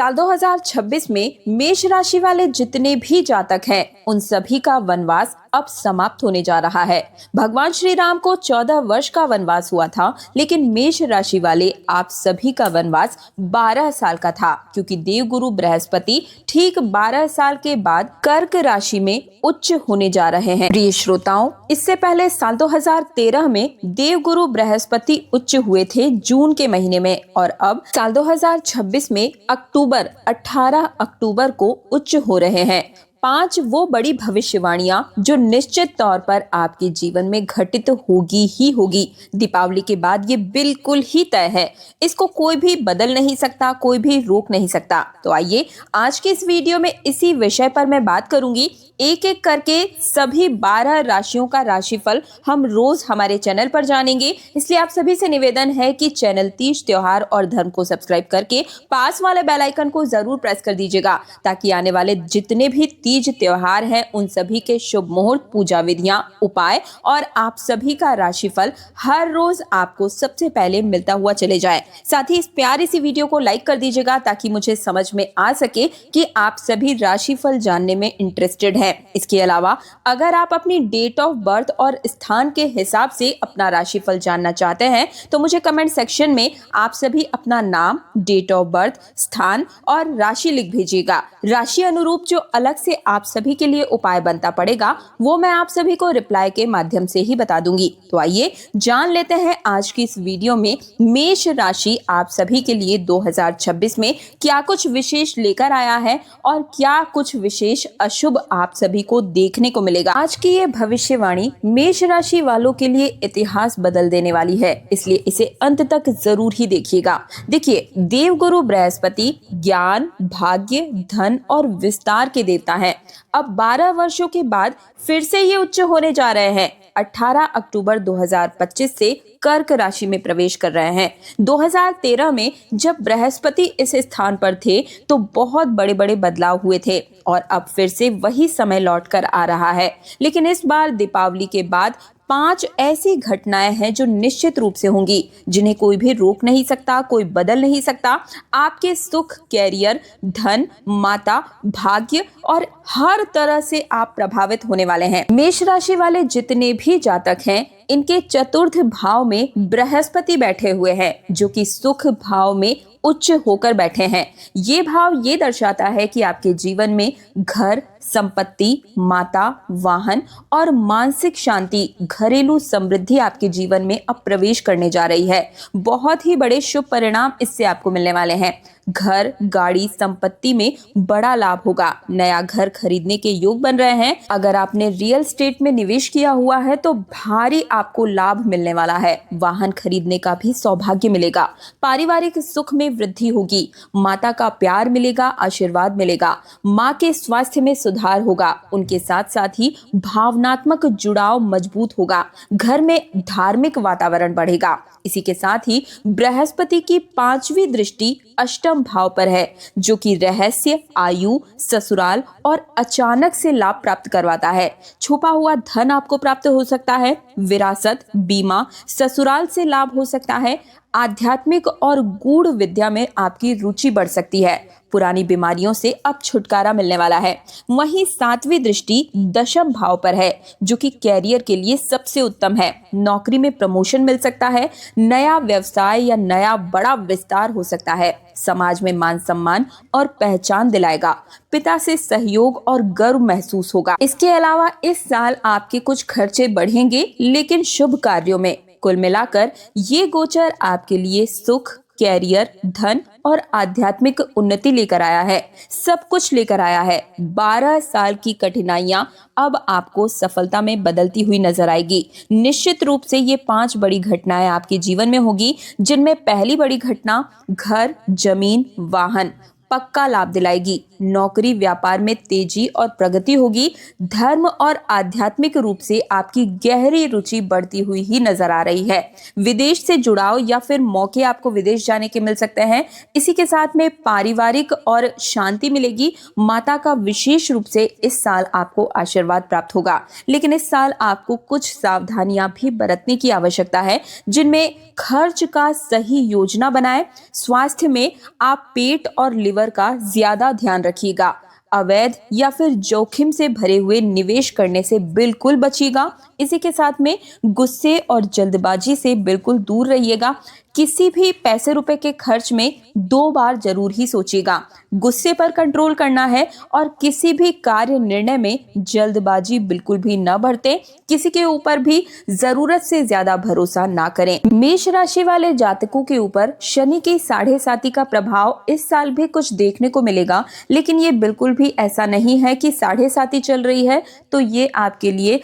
साल 2026 में मेष राशि वाले जितने भी जातक हैं उन सभी का वनवास अब समाप्त होने जा रहा है। भगवान श्री राम को 14 वर्ष का वनवास हुआ था, लेकिन मेष राशि वाले आप सभी का वनवास 12 साल का था, क्योंकि देवगुरु बृहस्पति ठीक 12 साल के बाद कर्क राशि में उच्च होने जा रहे हैं। प्रिय श्रोताओं, इससे पहले साल 2013 में देवगुरु बृहस्पति उच्च हुए थे जून के महीने में, और अब साल 2026 में 18 अक्टूबर को उच्च हो रहे हैं। 5 वो बड़ी भविष्यवाणियां जो निश्चित तौर पर आपके जीवन में घटित होगी ही होगी। दीपावली के बाद ये बिल्कुल ही तय है, इसको कोई भी बदल नहीं सकता, कोई भी रोक नहीं सकता। तो आइए आज के इस वीडियो में इसी विषय पर मैं बात करूंगी। एक एक करके सभी 12 राशियों का राशिफल हम रोज हमारे चैनल पर जानेंगे, इसलिए आप सभी से निवेदन है कि चैनल तीज त्योहार और धर्म को सब्सक्राइब करके पास वाले बेल आइकन को जरूर प्रेस कर दीजिएगा, ताकि आने वाले जितने भी तीज त्योहार हैं उन सभी के शुभ मुहूर्त, पूजा विधियां, उपाय और आप सभी का राशिफल हर रोज आपको सबसे पहले मिलता हुआ चले जाए। साथ ही इस प्यारी सी वीडियो को लाइक कर दीजिएगा, ताकि मुझे समझ में आ सके कि आप सभी राशिफल जानने में इंटरेस्टेड हैं। इसके अलावा अगर आप अपनी डेट ऑफ बर्थ और स्थान के हिसाब से अपना राशिफल जानना चाहते हैं तो मुझे कमेंट सेक्शन में आप सभी अपना नाम, डेट ऑफ बर्थ, स्थान और राशि लिख भेजिएगा। राशि अनुरूप जो अलग से आप सभी के लिए उपाय बनता पड़ेगा वो मैं आप सभी को रिप्लाई के माध्यम से ही बता दूंगी। तो आइए जान लेते हैं आज की इस वीडियो में मेष राशि आप सभी के लिए 2026 में क्या कुछ विशेष लेकर आया है और क्या कुछ विशेष अशुभ आप सभी को देखने को मिलेगा। आज की ये भविष्यवाणी मेष राशि वालों के लिए इतिहास बदल देने वाली है, इसलिए इसे अंत तक जरूर ही देखिएगा। देखिए, देवगुरु बृहस्पति ज्ञान, भाग्य, धन और विस्तार के देवता हैं। अब 12 वर्षों के बाद फिर से ये उच्च होने जा रहे हैं। 18 अक्टूबर 2025 से कर्क राशि में प्रवेश कर रहे हैं। 2013 में जब बृहस्पति इस स्थान पर थे तो बहुत बड़े बड़े बदलाव हुए थे, और अब फिर से वही समय लौट कर आ रहा है। लेकिन इस बार दीपावली के बाद 5 ऐसी घटनाएं हैं जो निश्चित रूप से होंगी, जिन्हें कोई भी रोक नहीं सकता, कोई बदल नहीं सकता। आपके सुख, कैरियर, धन, माता, भाग्य और हर तरह से आप प्रभावित होने वाले हैं। मेष राशि वाले जितने भी जातक हैं इनके चतुर्थ भाव में बृहस्पति बैठे हुए हैं, जो कि सुख भाव में उच्च होकर बैठे हैं। ये भाव ये दर्शाता है कि आपके जीवन में घर, संपत्ति, माता, वाहन और मानसिक शांति, घरेलू समृद्धि आपके जीवन में अब प्रवेश करने जा रही है। बहुत ही बड़े शुभ परिणाम इससे आपको मिलने वाले हैं। घर, गाड़ी, संपत्ति में बड़ा लाभ होगा। नया घर खरीदने के योग बन रहे हैं। अगर आपने रियल एस्टेट में निवेश किया हुआ है तो भारी आपको लाभ मिलने वाला है। वाहन खरीदने का भी सौभाग्य मिलेगा। पारिवारिक सुख में वृद्धि होगी। माता का प्यार मिलेगा, आशीर्वाद मिलेगा। माँ के स्वास्थ्य में सुधार होगा। उनके साथ साथ ही भावनात्मक जुड़ाव मजबूत होगा। घर में धार्मिक वातावरण बढ़ेगा। इसी के साथ ही बृहस्पति की 5वीं दृष्टि अष्टम भाव पर है, जो कि रहस्य, आयु, ससुराल और अचानक से लाभ प्राप्त करवाता है। छुपा हुआ धन आपको प्राप्त हो सकता है। विरासत, बीमा, ससुराल से लाभ हो सकता है। आध्यात्मिक और गूढ़ विद्या में आपकी रुचि बढ़ सकती है। पुरानी बीमारियों से अब छुटकारा मिलने वाला है। वहीं 7वीं दृष्टि दशम भाव पर है, जो कि कैरियर के लिए सबसे उत्तम है। नौकरी में प्रमोशन मिल सकता है। नया व्यवसाय या नया बड़ा विस्तार हो सकता है। समाज में मान सम्मान और पहचान दिलाएगा। पिता से सहयोग और गर्व महसूस होगा। इसके अलावा इस साल आपके कुछ खर्चे बढ़ेंगे, लेकिन शुभ कार्यों में। कुल मिलाकर ये गोचर आपके लिए सुख, कैरियर, धन और आध्यात्मिक उन्नति लेकर आया है। सब कुछ लेकर आया है। 12 साल की कठिनाइयां अब आपको सफलता में बदलती हुई नजर आएगी। निश्चित रूप से ये 5 बड़ी घटनाएं आपके जीवन में होगी, जिनमें पहली बड़ी घटना घर, जमीन, वाहन पक्का लाभ दिलाएगी। नौकरी, व्यापार में तेजी और प्रगति होगी। धर्म और आध्यात्मिक रूप से आपकी गहरी रुचि बढ़ती हुई ही नजर आ रही है। विदेश से जुड़ाव या फिर मौके आपको विदेश जाने के मिल सकते हैं। इसी के साथ में पारिवारिक और शांति मिलेगी। माता का विशेष रूप से इस साल आपको आशीर्वाद प्राप्त होगा। लेकिन इस साल आपको कुछ सावधानियां भी बरतने की आवश्यकता है, जिनमें खर्च का सही योजना बनाएं। स्वास्थ्य में आप पेट और लिवर तेवर का ज्यादा ध्यान रखिएगा। अवैध या फिर जोखिम से भरे हुए निवेश करने से बिल्कुल बचिएगा। इसी के साथ में गुस्से और जल्दबाजी से बिल्कुल दूर रहिएगा। किसी भी पैसे रुपए के खर्च में 2 बार जरूर ही सोचिएगा। गुस्से पर कंट्रोल करना है और किसी भी कार्य निर्णय में जल्दबाजी बिल्कुल भी न बरतें। किसी के ऊपर भी जरूरत से ज्यादा भरोसा ना करें। मेष राशि वाले जातकों के ऊपर शनि की 7.5 का प्रभाव इस साल भी कुछ देखने को मिलेगा, लेकिन ये बिल्कुल भी ऐसा नहीं है कि 7.5 चल रही है तो ये आपके लिए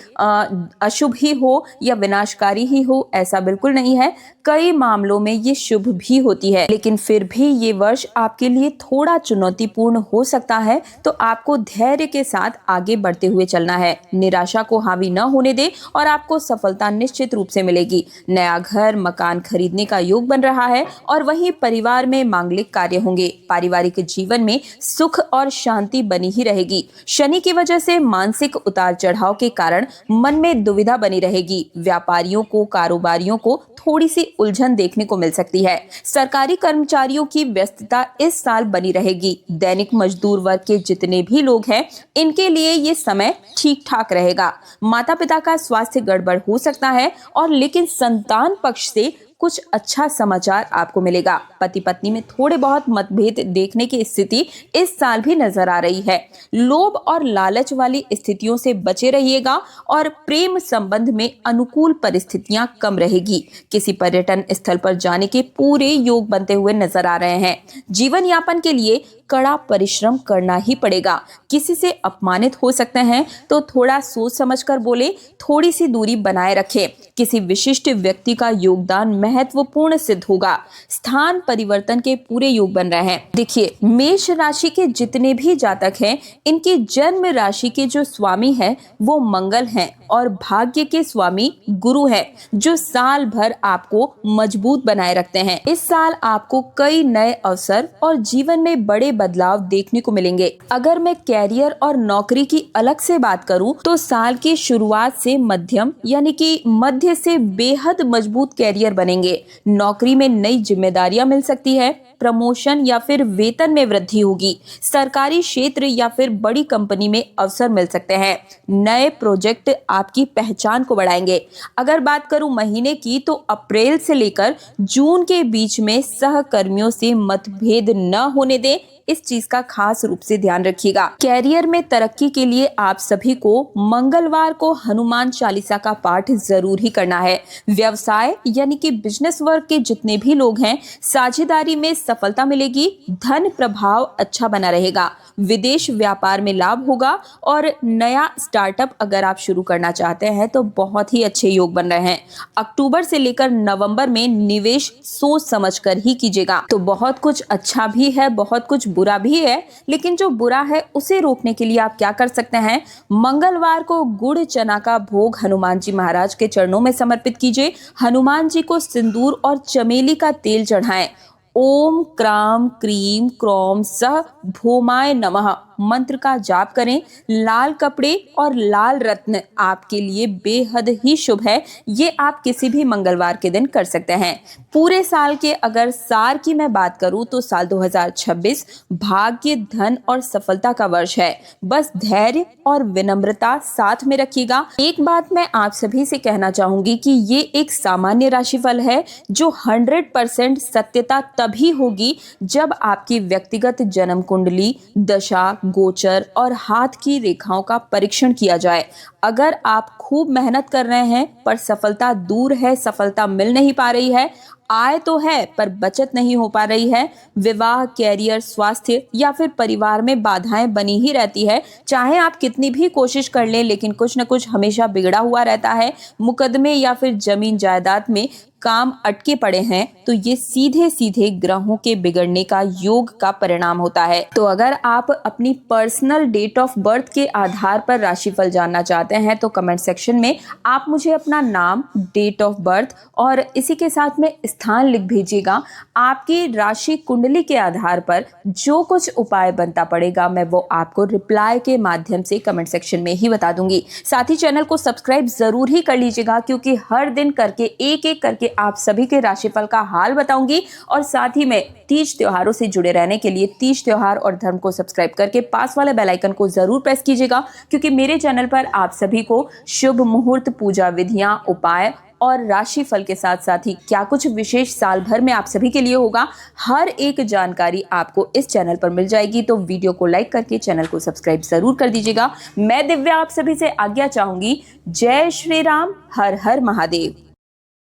अशुभ ही हो या विनाशकारी ही हो, ऐसा बिल्कुल नहीं है। कई मामलों में ये शुभ भी होती है, लेकिन फिर भी ये वर्ष आपके लिए थोड़ा चुनौतीपूर्ण हो सकता है, तो आपको धैर्य के साथ आगे बढ़ते हुए चलना है। निराशा को हावी न होने दे और आपको सफलता निश्चित रूप से मिलेगी। नया घर मकान खरीदने का योग बन रहा है और वहीं परिवार में मांगलिक कार्य होंगे। पारिवारिक जीवन में सुख और शांति बनी ही रहेगी। शनि की वजह से मानसिक उतार चढ़ाव के कारण मन में दुविधा बनी रहेगी। व्यापारियों को कारोबारियों को थोड़ी सी उलझन देखने को मिल सकती है। सरकारी कर्मचारियों की व्यस्तता इस साल बनी रहेगी। दैनिक मजदूर वर्ग के जितने भी लोग हैं, इनके लिए ये समय ठीक ठाक रहेगा। माता पिता का स्वास्थ्य गड़बड़ हो सकता है और लेकिन संतान पक्ष से कुछ अच्छा समाचार आपको मिलेगा। पति पत्नी में थोड़े बहुत मतभेद देखने की स्थिति इस साल भी नजर आ रही है। लोभ और लालच वाली स्थितियों से बचे रहिएगा और प्रेम संबंध में अनुकूल परिस्थितियां कम रहेगी। किसी पर्यटन स्थल पर जाने के पूरे योग बनते हुए नजर आ रहे हैं। जीवन यापन के लिए कड़ा परिश्रम करना ही पड़ेगा। किसी से अपमानित हो सकते हैं तो थोड़ा सोच समझकर बोले, थोड़ी सी दूरी बनाए रखें। किसी विशिष्ट व्यक्ति का योगदान महत्वपूर्ण सिद्ध होगा। स्थान परिवर्तन के पूरे योग बन रहे हैं। देखिए, मेष राशि के जितने भी जातक हैं, इनकी जन्म राशि के जो स्वामी है वो मंगल हैं और भाग्य के स्वामी गुरु है, जो साल भर आपको मजबूत बनाए रखते हैं। इस साल आपको कई नए अवसर और जीवन में बड़े बदलाव देखने को मिलेंगे। अगर मैं कैरियर और नौकरी की अलग से बात करूं तो साल की शुरुआत से मध्यम यानी कि मध्य से बेहद मजबूत कैरियर बनेंगे। नौकरी में नई जिम्मेदारियां मिल सकती है। प्रमोशन या फिर वेतन में वृद्धि होगी। सरकारी क्षेत्र या फिर बड़ी कंपनी में अवसर मिल सकते हैं। नए प्रोजेक्ट आपकी पहचान को बढ़ाएंगे। अगर बात करूं महीने की तो अप्रैल से लेकर जून के बीच में सहकर्मियों से मतभेद न होने दें, इस चीज का खास रूप से ध्यान रखिएगा। कैरियर में तरक्की के लिए आप सभी को मंगलवार को हनुमान चालीसा का पाठ जरूर ही करना है। व्यवसाय यानी कि बिजनेस वर्क के जितने भी लोग हैं, साझेदारी में सफलता मिलेगी। धन प्रभाव अच्छा बना रहेगा। विदेश व्यापार में लाभ होगा और नया स्टार्टअप अगर आप शुरू करना चाहते हैं तो बहुत ही अच्छे योग बन रहे हैं। अक्टूबर से लेकर नवंबर में निवेश सोच समझकर ही कीजिएगा। तो बहुत कुछ अच्छा भी है, बहुत कुछ बुरा भी है, लेकिन जो बुरा है उसे रोकने के लिए आप क्या कर सकते हैं? मंगलवार को गुड़ चना का भोग हनुमान जी महाराज के चरणों में समर्पित कीजिए। हनुमान जी को सिंदूर और चमेली का तेल चढ़ाएं। ओम क्राम क्रीम क्रौम सह भौमाय नमः मंत्र का जाप करें। लाल कपड़े और लाल रत्न आपके लिए बेहद ही शुभ है। ये आप किसी भी मंगलवार के दिन कर सकते हैं। पूरे साल के अगर सार की मैं बात करूं तो साल 2026 भाग्य धन और सफलता का वर्ष है। बस धैर्य और विनम्रता साथ में रखिएगा। एक बात मैं आप सभी से कहना चाहूंगी कि ये एक सामान्य राशिफल है जो 100% सत्यता तभी होगी जब आपकी व्यक्तिगत जन्म कुंडली, दशा, गोचर और हाथ की रेखाओं का परीक्षण किया जाए। अगर आप खूब मेहनत कर रहे हैं पर सफलता दूर है, सफलता मिल नहीं पा रही है, आय तो है पर बचत नहीं हो पा रही है, विवाह, कैरियर, स्वास्थ्य या फिर परिवार में बाधाएं बनी ही रहती है, चाहे आप कितनी भी कोशिश कर लें लेकिन कुछ न कुछ हमेशा बिगड़ा हुआ रहता है, मुकदमे या फिर जमीन जायदाद में काम अटके पड़े हैं, तो ये सीधे सीधे ग्रहों के बिगड़ने का योग का परिणाम होता है। तो अगर आप अपनी पर्सनल डेट ऑफ बर्थ के आधार पर राशिफल जानना चाहते हैं तो कमेंट सेक्शन में आप मुझे अपना नाम, डेट ऑफ बर्थ और इसी के साथ में स्थान लिख भेजिएगा। आपकी राशि कुंडली के आधार पर जो कुछ उपाय बनता पड़ेगा मैं वो आपको रिप्लाई के माध्यम से कमेंट सेक्शन में ही बता दूंगी। साथ ही चैनल को सब्सक्राइब जरूर ही कर लीजिएगा, क्योंकि हर दिन करके एक एक करके आप सभी के राशिफल का हाल बताऊंगी और साथ ही में तीज त्योहारों से जुड़े रहने के लिए तीज त्योहार और धर्म को सब्सक्राइब करके पास वाले बेल आइकन को जरूर प्रेस कीजिएगा, क्योंकि मेरे चैनल पर आप सभी को शुभ मुहूर्त, पूजा विधियां, उपाय और राशिफल के साथ साथ ही क्या कुछ विशेष साल भर में आप सभी के लिए होगा, हर एक जानकारी आपको इस चैनल पर मिल जाएगी। तो वीडियो को लाइक करके चैनल को सब्सक्राइब जरूर कर दीजिएगा। मैं दिव्या आप सभी से आज्ञा चाहूंगी। जय श्री राम, हर हर महादेव।